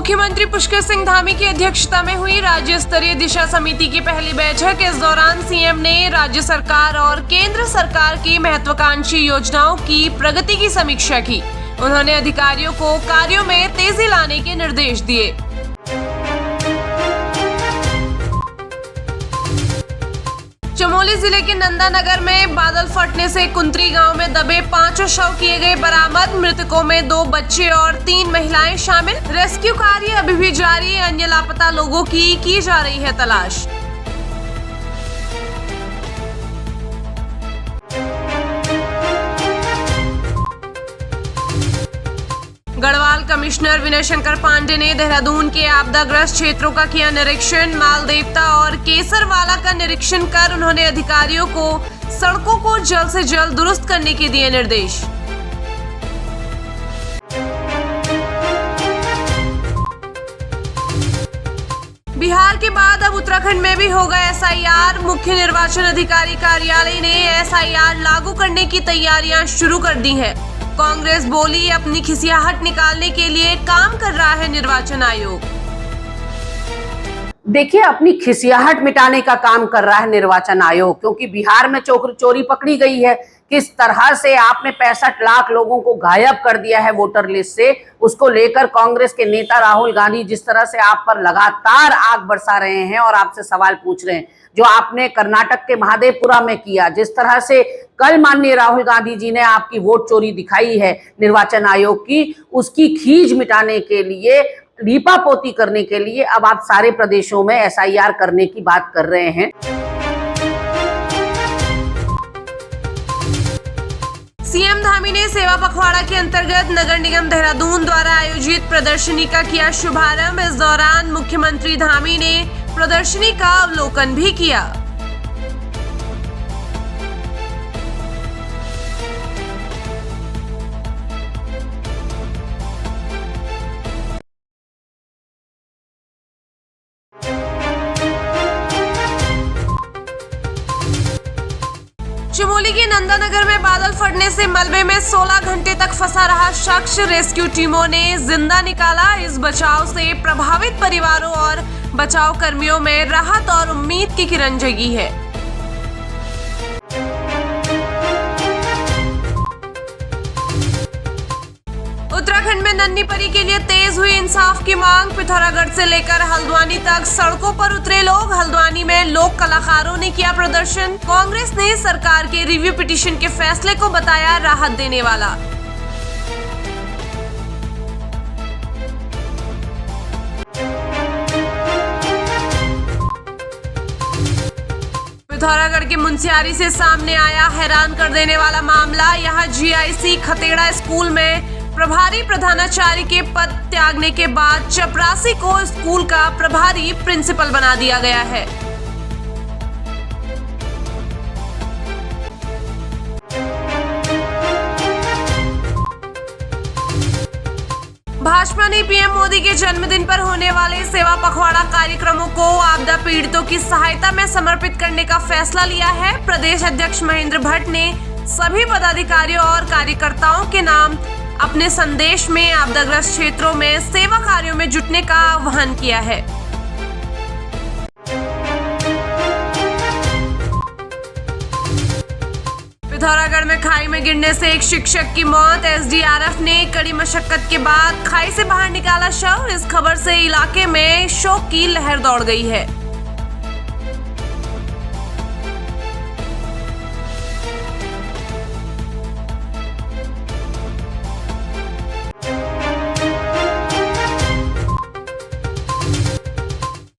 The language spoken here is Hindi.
मुख्यमंत्री पुष्कर सिंह धामी की अध्यक्षता में हुई राज्य स्तरीय दिशा समिति की पहली बैठक। इस दौरान सीएम ने राज्य सरकार और केंद्र सरकार की महत्वाकांक्षी योजनाओं की प्रगति की समीक्षा की। उन्होंने अधिकारियों को कार्यों में तेजी लाने के निर्देश दिए। चमोली जिले के नंदानगर में बादल फटने से कुंत्री गांव में दबे 5 शव किए गए बरामद। मृतकों में 2 बच्चे और 3 महिलाएं शामिल। रेस्क्यू कार्य अभी भी जारी। अन्य लापता लोगों की जा रही है तलाश। गढ़वाल कमिश्नर विनय शंकर पांडे ने देहरादून के आपदाग्रस्त क्षेत्रों का किया निरीक्षण। मालदेवता और केसरवाला का निरीक्षण कर उन्होंने अधिकारियों को सड़कों को जल्द से जल्द दुरुस्त करने के दिए निर्देश। बिहार के बाद अब उत्तराखंड में भी होगा एसआईआर। मुख्य निर्वाचन अधिकारी कार्यालय ने एसआईआर लागू करने की तैयारियां शुरू कर दी हैं। कांग्रेस बोली अपनी खिसियाहट निकालने के लिए काम कर रहा है निर्वाचन आयोग। देखिए, अपनी खिसियाहट मिटाने का काम कर रहा है निर्वाचन आयोग, क्योंकि बिहार में चोरी पकड़ी गई है। किस तरह से आपने 65 लाख लोगों को गायब कर दिया है वोटर लिस्ट से, उसको लेकर कांग्रेस के नेता राहुल गांधी जिस तरह से आप पर लगातार आग बरसा रहे हैं और आपसे सवाल पूछ रहे हैं, जो आपने कर्नाटक के महादेवपुरा में किया, जिस तरह से कल माननीय राहुल गांधी जी ने आपकी वोट चोरी दिखाई है निर्वाचन आयोग की, उसकी खींच मिटाने के लिए, लीपापोती करने के लिए अब आप सारे प्रदेशों में एसआईआर करने की बात कर रहे हैं। सीएम धामी ने सेवा पखवाड़ा के अंतर्गत नगर निगम देहरादून द्वारा आयोजित प्रदर्शनी का किया शुभारंभ। इस दौरान मुख्यमंत्री धामी ने प्रदर्शनी का अवलोकन भी किया। चमोली के नंदानगर में बादल फटने से मलबे में 16 घंटे तक फंसा रहा शख्स रेस्क्यू टीमों ने जिंदा निकाला। इस बचाव से प्रभावित परिवारों और बचाव कर्मियों में राहत और उम्मीद की किरण जगी है। उत्तराखंड में नन्ही परी के लिए तेज हुई इंसाफ की मांग। पिथौरागढ़ से लेकर हल्द्वानी तक सड़कों पर उतरे लोग। हल्द्वानी में लोक कलाकारों ने किया प्रदर्शन। कांग्रेस ने सरकार के रिव्यू पिटीशन के फैसले को बताया राहत देने वाला। पिथौरागढ़ के मुंशियारी से सामने आया हैरान कर देने वाला मामला। यहाँ जीआईसी खतेड़ा स्कूल में प्रभारी प्रधानाचार्य के पद त्यागने के बाद चपरासी को स्कूल का प्रभारी प्रिंसिपल बना दिया गया है। भाजपा ने पीएम मोदी के जन्मदिन पर होने वाले सेवा पखवाड़ा कार्यक्रमों को आपदा पीड़ितों की सहायता में समर्पित करने का फैसला लिया है। प्रदेश अध्यक्ष महेंद्र भट्ट ने सभी पदाधिकारियों और कार्यकर्ताओं के नाम अपने संदेश में आपदाग्रस्त क्षेत्रों में सेवा कार्यों में जुटने का आह्वान किया है। पिथौरागढ़ में खाई में गिरने से एक शिक्षक की मौत। एसडीआरएफ ने कड़ी मशक्कत के बाद खाई से बाहर निकाला शव। इस खबर से इलाके में शोक की लहर दौड़ गई है।